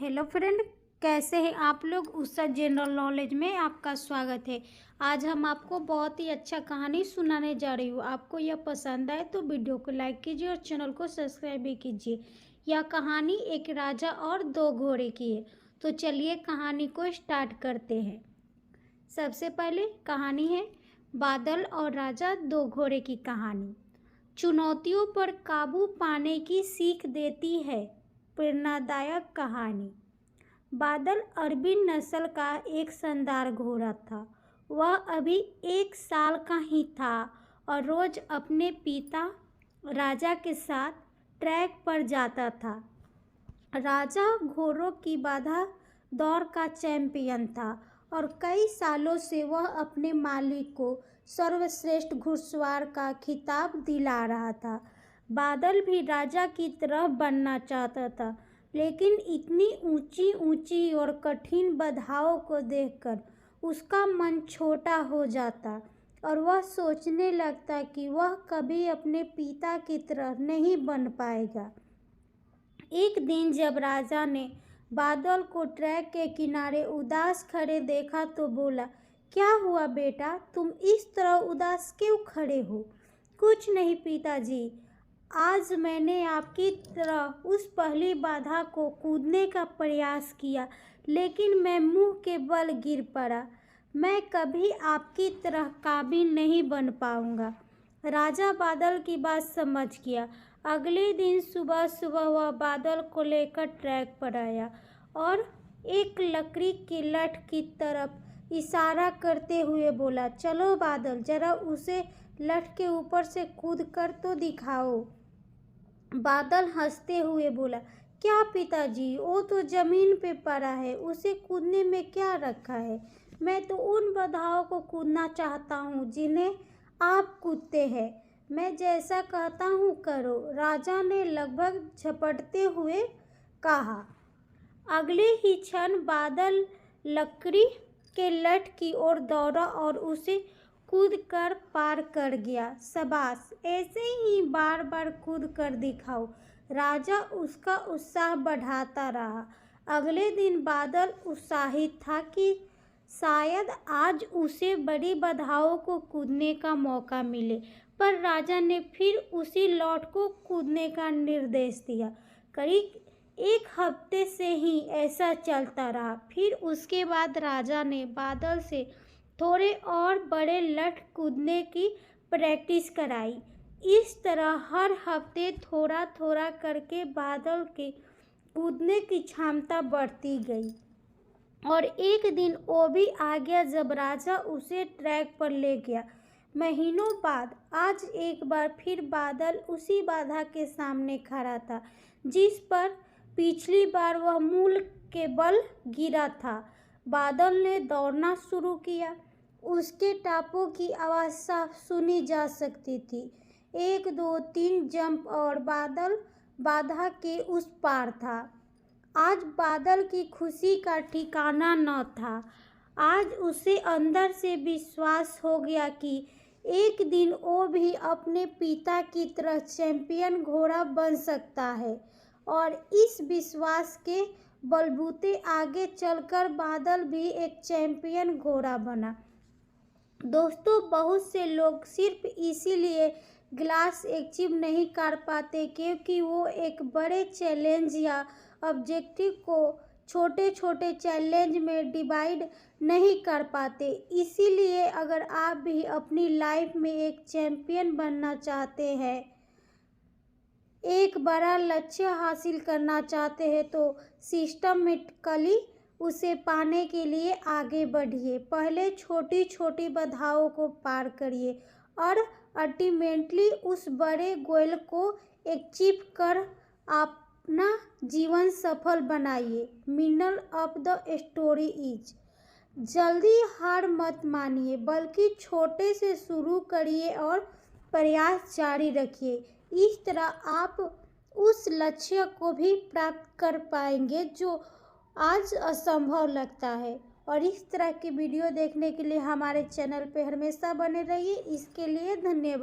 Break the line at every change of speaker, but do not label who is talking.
Hello friend, कैसे हैं आप लोग। उसका जनरल नॉलेज में आपका स्वागत है। आज हम आपको बहुत ही अच्छा कहानी सुनाने जा रही हूँ। आपको यह पसंद आए तो वीडियो को लाइक कीजिए और चैनल को सब्सक्राइब भी कीजिए। यह कहानी एक राजा और दो घोड़े की है। तो चलिए कहानी को स्टार्ट करते हैं। सबसे पहले कहानी है बादल और राजा दो घोड़े की कहानी। चुनौतियों पर काबू पाने की सीख देती है प्रेरणादायक कहानी। बादल अरबी नस्ल का एक शानदार घोड़ा था। वह अभी 1 साल का ही था और रोज अपने पिता राजा के साथ ट्रैक पर जाता था। राजा घोड़ों की बाधा दौड़ का चैंपियन था और कई सालों से वह अपने मालिक को सर्वश्रेष्ठ घुड़सवार का खिताब दिला रहा था। बादल भी राजा की तरह बनना चाहता था, लेकिन इतनी ऊंची ऊंची और कठिन बाधाओं को देखकर उसका मन छोटा हो जाता और वह सोचने लगता कि वह कभी अपने पिता की तरह नहीं बन पाएगा। एक दिन जब राजा ने बादल को ट्रैक के किनारे उदास खड़े देखा तो बोला, क्या हुआ बेटा, तुम इस तरह उदास क्यों खड़े हो। कुछ नहीं पिताजी, आज मैंने आपकी तरह उस पहली बाधा को कूदने का प्रयास किया, लेकिन मैं मुंह के बल गिर पड़ा। मैं कभी आपकी तरह काबिल नहीं बन पाऊंगा। राजा बादल की बात समझ गया। अगले दिन सुबह सुबह वह बादल को लेकर ट्रैक पर आया और एक लकड़ी की लठ की तरफ इशारा करते हुए बोला, चलो बादल, जरा उसे लठ के ऊपर से कूद कर तो दिखाओ। बादल हंसते हुए बोला, क्या पिताजी, वो तो जमीन पे पड़ा है, उसे कूदने में क्या रखा है। मैं तो उन बाधाओं को कूदना चाहता हूँ जिन्हें आप कूदते हैं। मैं जैसा कहता हूँ करो, राजा ने लगभग झपटते हुए कहा। अगले ही क्षण बादल लकड़ी के लठ की ओर दौड़ा और उसे कूद कर पार कर गया। शाबाश, ऐसे ही बार बार कूद कर दिखाओ। राजा उसका उत्साह बढ़ाता रहा। अगले दिन बादल उत्साहित था कि शायद आज उसे बड़ी बाधाओं को कूदने का मौका मिले, पर राजा ने फिर उसी लौट को कूदने का निर्देश दिया। करीब 1 हफ्ते से ही ऐसा चलता रहा। फिर उसके बाद राजा ने बादल से थोड़े और बड़े लठ कूदने की प्रैक्टिस कराई। इस तरह हर हफ्ते थोड़ा थोड़ा करके बादल के कूदने की क्षमता बढ़ती गई और एक दिन वो भी आ गया जब राजा उसे ट्रैक पर ले गया। महीनों बाद आज एक बार फिर बादल उसी बाधा के सामने खड़ा था जिस पर पिछली बार वह मूल के बल गिरा था। बादल ने दौड़ना शुरू किया। उसके टापों की आवाज़ साफ सुनी जा सकती थी। 1 2 3 जंप और बादल बाधा के उस पार था। आज बादल की खुशी का ठिकाना न था। आज उसे अंदर से विश्वास हो गया कि एक दिन वो भी अपने पिता की तरह चैंपियन घोड़ा बन सकता है और इस विश्वास के बलबूते आगे चलकर बादल भी एक चैंपियन घोड़ा बना। दोस्तों, बहुत से लोग सिर्फ इसीलिए ग्लास अचीव नहीं कर पाते क्योंकि वो एक बड़े चैलेंज या ऑब्जेक्टिव को छोटे छोटे चैलेंज में डिवाइड नहीं कर पाते। इसीलिए अगर आप भी अपनी लाइफ में एक चैंपियन बनना चाहते हैं, एक बड़ा लक्ष्य हासिल करना चाहते हैं, तो सिस्टमेटिकली उसे पाने के लिए आगे बढ़िए। पहले छोटी छोटी बाधाओं को पार करिए और अल्टीमेटली उस बड़े गोल को अचीव कर अपना जीवन सफल बनाइए। Mineral of the story is, जल्दी हार मत मानिए, बल्कि छोटे से शुरू करिए और प्रयास जारी रखिए। इस तरह आप उस लक्ष्य को भी प्राप्त कर पाएंगे जो आज असंभव लगता है। और इस तरह की वीडियो देखने के लिए हमारे चैनल पे हमेशा बने रहिए। इसके लिए धन्यवाद।